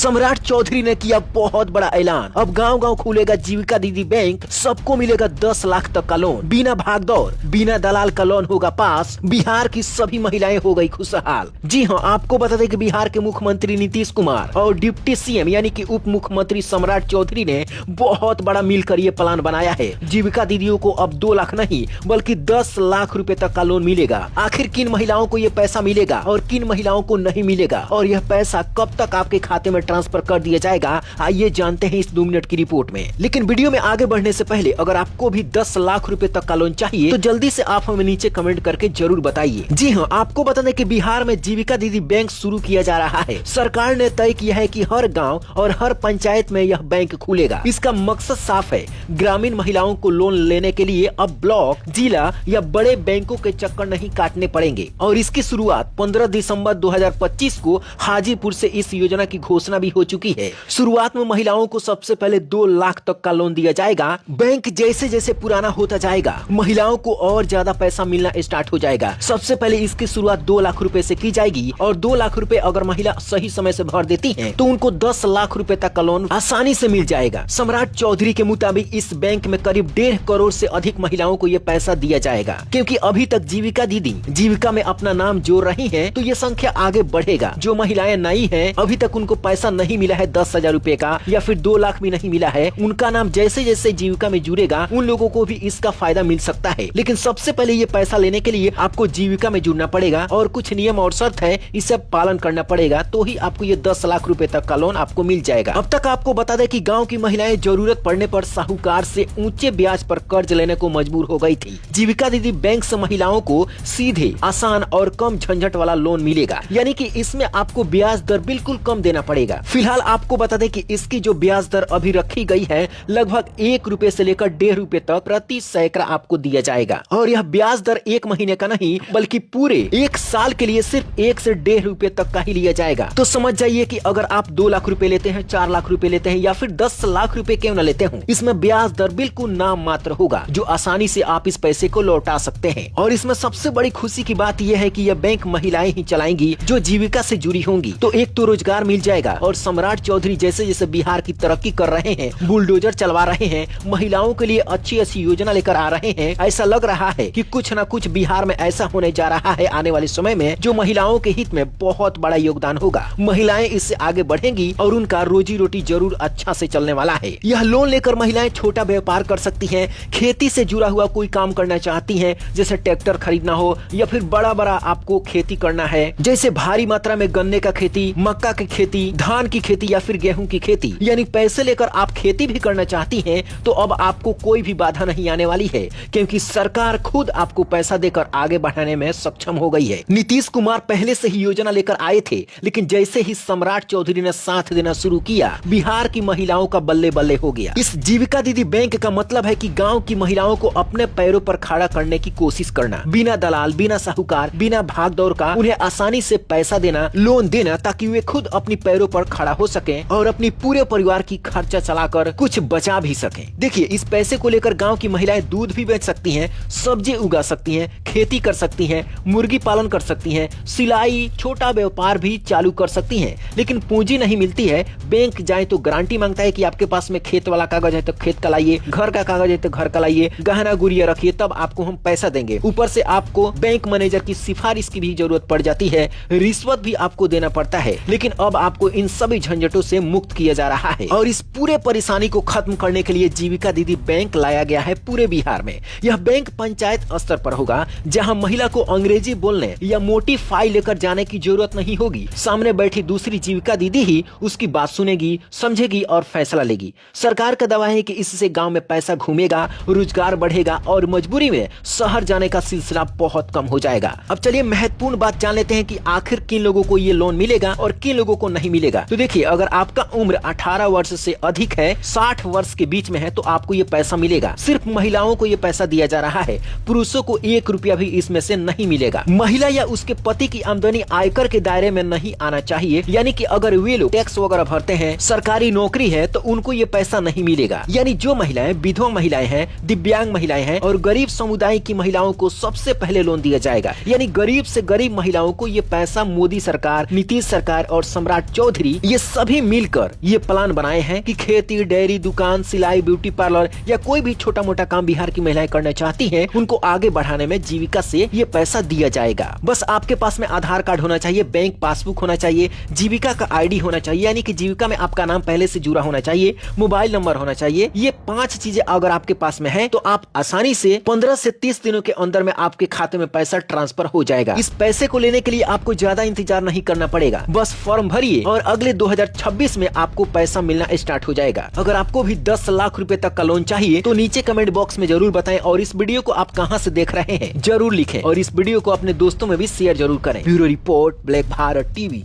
सम्राट चौधरी ने किया बहुत बड़ा ऐलान। अब गांव गांव खुलेगा जीविका दीदी बैंक, सबको मिलेगा 10 लाख तक का लोन, बिना भागदौड़ बिना दलाल का लोन होगा पास। बिहार की सभी महिलाएं हो गई खुशहाल। जी हाँ, आपको बता दें कि बिहार के मुख्यमंत्री नीतीश कुमार और डिप्टी सीएम यानी कि उप मुख्यमंत्री सम्राट चौधरी ने बहुत बड़ा मिलकर ये प्लान बनाया है। जीविका दीदियों को अब 2 लाख नहीं बल्कि 10 लाख रुपए तक का लोन मिलेगा। आखिर किन महिलाओं को ये पैसा मिलेगा और किन महिलाओं को नहीं मिलेगा और यह पैसा कब तक आपके खाते में ट्रांसफर कर दिया जाएगा, आइए जानते हैं इस 2 मिनट की रिपोर्ट में। लेकिन वीडियो में आगे बढ़ने से पहले अगर आपको भी 10 लाख रुपए तक का लोन चाहिए तो जल्दी से आप हमें नीचे कमेंट करके जरूर बताइए। जी हाँ, आपको बता दें कि बिहार में जीविका दीदी बैंक शुरू किया जा रहा है। सरकार ने तय किया है कि हर गाँव और हर पंचायत में यह बैंक खुलेगा। इसका मकसद साफ है, ग्रामीण महिलाओं को लोन लेने के लिए अब ब्लॉक, जिला या बड़े बैंकों के चक्कर नहीं काटने पड़ेंगे। और इसकी शुरुआत 15 दिसंबर 2025 को हाजीपुर से इस योजना की घोषणा भी हो चुकी है। शुरुआत में महिलाओं को सबसे पहले 2 लाख तक का लोन दिया जाएगा। बैंक जैसे जैसे पुराना होता जाएगा महिलाओं को और ज्यादा पैसा मिलना स्टार्ट हो जाएगा। सबसे पहले इसकी शुरुआत 2 लाख रुपए से की जाएगी और 2 लाख रुपए अगर महिला सही समय से भर देती है तो उनको 10 लाख रुपए तक का लोन आसानी से मिल जाएगा। सम्राट चौधरी के मुताबिक इस बैंक में करीब 1.5 करोड़ से अधिक महिलाओं को ये पैसा दिया जाएगा। क्योंकि अभी तक जीविका दीदी जीविका में अपना नाम जोड़ रही हैं, तो ये संख्या आगे बढ़ेगा। जो महिलाएं नई हैं, अभी तक उनको पैसा नहीं मिला है 10,000 रुपए का या फिर 2 लाख भी नहीं मिला है, उनका नाम जैसे जैसे जीविका में जुड़ेगा उन लोगों को भी इसका फायदा मिल सकता है। लेकिन सबसे पहले ये पैसा लेने के लिए आपको जीविका में जुड़ना पड़ेगा और कुछ नियम और शर्त है, इसे पालन करना पड़ेगा, तो ही आपको ये 10 लाख रुपए तक का लोन आपको मिल जाएगा। अब तक आपको बता दें कि गाँव की महिलाएं जरूरत पड़ने पर साहूकार से ऊंचे ब्याज पर कर्ज लेने को मजबूर हो गई थी। जीविका दीदी बैंक से महिलाओं को सीधे, आसान और कम झंझट वाला लोन मिलेगा, यानी कि इसमें आपको ब्याज दर बिल्कुल कम देना पड़ेगा। फिलहाल आपको बता दें कि इसकी जो ब्याज दर अभी रखी गई है लगभग 1 रुपए से लेकर 1.5 रुपए तक प्रति सैकड़ा आपको दिया जाएगा। और यह ब्याज दर 1 महीने का नहीं बल्कि पूरे 1 साल के लिए सिर्फ 1 से 1.5 रुपए तक का ही लिया जाएगा। तो समझ जाइए कि अगर आप 2 लाख रुपए लेते हैं, 4 लाख रुपए लेते हैं या फिर 10 लाख रुपए क्यों न लेते हो, इसमें ब्याज दर बिल्कुल नाम मात्र होगा, जो आसानी से आप इस पैसे को लौटा सकते हैं। और इसमें सबसे बड़ी खुशी की बात यह है कि यह बैंक महिलाएं ही चलाएंगी जो जीविका से जुड़ी होंगी। तो एक तो रोजगार मिल जाएगा और सम्राट चौधरी जैसे जैसे बिहार की तरक्की कर रहे हैं, बुलडोजर चलवा रहे हैं, महिलाओं के लिए अच्छी अच्छी योजना लेकर आ रहे हैं, ऐसा लग रहा है कि कुछ न कुछ बिहार में ऐसा होने जा रहा है आने वाले समय में जो महिलाओं के हित में बहुत बड़ा योगदान होगा। महिलाएं इससे आगे बढ़ेंगी और उनका रोजी रोटी जरूर अच्छा से चलने वाला है। यह लोन लेकर महिलाएं छोटा व्यापार कर सकती हैं, खेती से जुड़ा हुआ कोई काम करना चाहती हैं, जैसे ट्रैक्टर खरीदना हो या फिर बड़ा बड़ा आपको खेती करना है, जैसे भारी मात्रा में गन्ने का खेती, मक्का की खेती, धान की खेती या फिर गेहूं की खेती, यानी पैसे लेकर आप खेती भी करना चाहती हैं तो अब आपको कोई भी बाधा नहीं आने वाली है, क्योंकि सरकार खुद आपको पैसा देकर आगे बढ़ाने में सक्षम हो गई है। नीतीश कुमार पहले से ही योजना लेकर आए थे, लेकिन जैसे ही सम्राट चौधरी ने साथ देना शुरू किया, बिहार की महिलाओं का बल्ले बल्ले हो गया। इस जीविका दीदी बैंक का मतलब है कि गाँव की महिलाओं को अपने पैरों पर खड़ा करने की कोशिश करना, बिना दलाल, बिना साहूकार, बिना भाग दौड़ का उन्हें आसानी से पैसा देना, लोन देना, ताकि वे खुद अपनी पैरों पर खड़ा हो सकें और अपनी पूरे परिवार की खर्चा चलाकर कुछ बचा भी सकें। देखिए, इस पैसे को लेकर गांव की महिलाएं दूध भी बेच सकती हैं, सब्जी उगा सकती हैं, खेती कर सकती हैं, मुर्गी पालन कर सकती हैं, सिलाई, छोटा व्यापार भी चालू कर सकती हैं। लेकिन पूंजी नहीं मिलती है, बैंक जाए तो गारंटी मांगता है कि आपके पास में खेत वाला कागज है तो खेत का लाइए, घर का कागज है तो घर का लाइए, गहना गुड़िया रखिए तब आपको हम पैसा देंगे। ऊपर से आपको बैंक मैनेजर की सिफारिश की भी जरूरत पड़ जाती है, रिश्वत भी आपको देना पड़ता है। लेकिन अब आपको इन सभी झंझटों से मुक्त किया जा रहा है और इस पूरे परेशानी को खत्म करने के लिए जीविका दीदी बैंक लाया गया है पूरे बिहार में। यह बैंक पंचायत स्तर पर होगा, जहां महिला को अंग्रेजी बोलने या मोटी फाइल लेकर जाने की जरूरत नहीं होगी। सामने बैठी दूसरी जीविका दीदी ही उसकी बात सुनेगी, समझेगी और फैसला लेगी। सरकार का दावा है कि इससे गांव में पैसा घूमेगा, रोजगार बढ़ेगा और मजबूरी में शहर जाने का सिलसिला बहुत कम हो जाएगा। अब चलिए महत्वपूर्ण बात जान लेते हैं कि आखिर किन लोगों को ये लोन मिलेगा और किन लोगों को नहीं मिलेगा। तो देखिए, अगर आपका उम्र 18 वर्ष से अधिक है, 60 वर्ष के बीच में है, तो आपको ये पैसा मिलेगा। सिर्फ महिलाओं को ये पैसा दिया जा रहा है, पुरुषों को 1 रुपया भी इसमें से नहीं मिलेगा। महिला या उसके पति की आमदनी आयकर के दायरे में नहीं आना चाहिए, यानी कि अगर वे लोग टैक्स वगैरह भरते हैं, सरकारी नौकरी है, तो उनको ये पैसा नहीं मिलेगा। यानी जो महिलाएं विधवा महिलाएं हैं, दिव्यांग महिलाएं हैं और गरीब समुदाय की महिलाओं को सबसे पहले लोन दिया जाएगा। यानी गरीब से गरीब महिलाओं को ये पैसा मोदी सरकार, नीतीश सरकार और सम्राट चौधरी फैक्ट्री, ये सभी मिलकर ये प्लान बनाए हैं कि खेती, डेयरी, दुकान, सिलाई, ब्यूटी पार्लर या कोई भी छोटा मोटा काम बिहार की महिलाएं करना चाहती हैं, उनको आगे बढ़ाने में जीविका से ये पैसा दिया जाएगा। बस आपके पास में आधार कार्ड होना चाहिए, बैंक पासबुक होना चाहिए, जीविका का आईडी होना चाहिए, यानी कि जीविका में आपका नाम पहले से जुड़ा होना चाहिए, मोबाइल नंबर होना चाहिए। ये 5 चीजें अगर आपके पास में है तो आप आसानी से 15 से 30 दिनों के अंदर में आपके खाते में पैसा ट्रांसफर हो जाएगा। इस पैसे को लेने के लिए आपको ज्यादा इंतजार नहीं करना पड़ेगा, बस फॉर्म भरिए और अगले 2026 में आपको पैसा मिलना स्टार्ट हो जाएगा। अगर आपको भी 10 लाख रुपए तक का लोन चाहिए तो नीचे कमेंट बॉक्स में जरूर बताएं और इस वीडियो को आप कहां से देख रहे हैं जरूर लिखें और इस वीडियो को अपने दोस्तों में भी शेयर जरूर करें। Bureau report, black Bharat TV.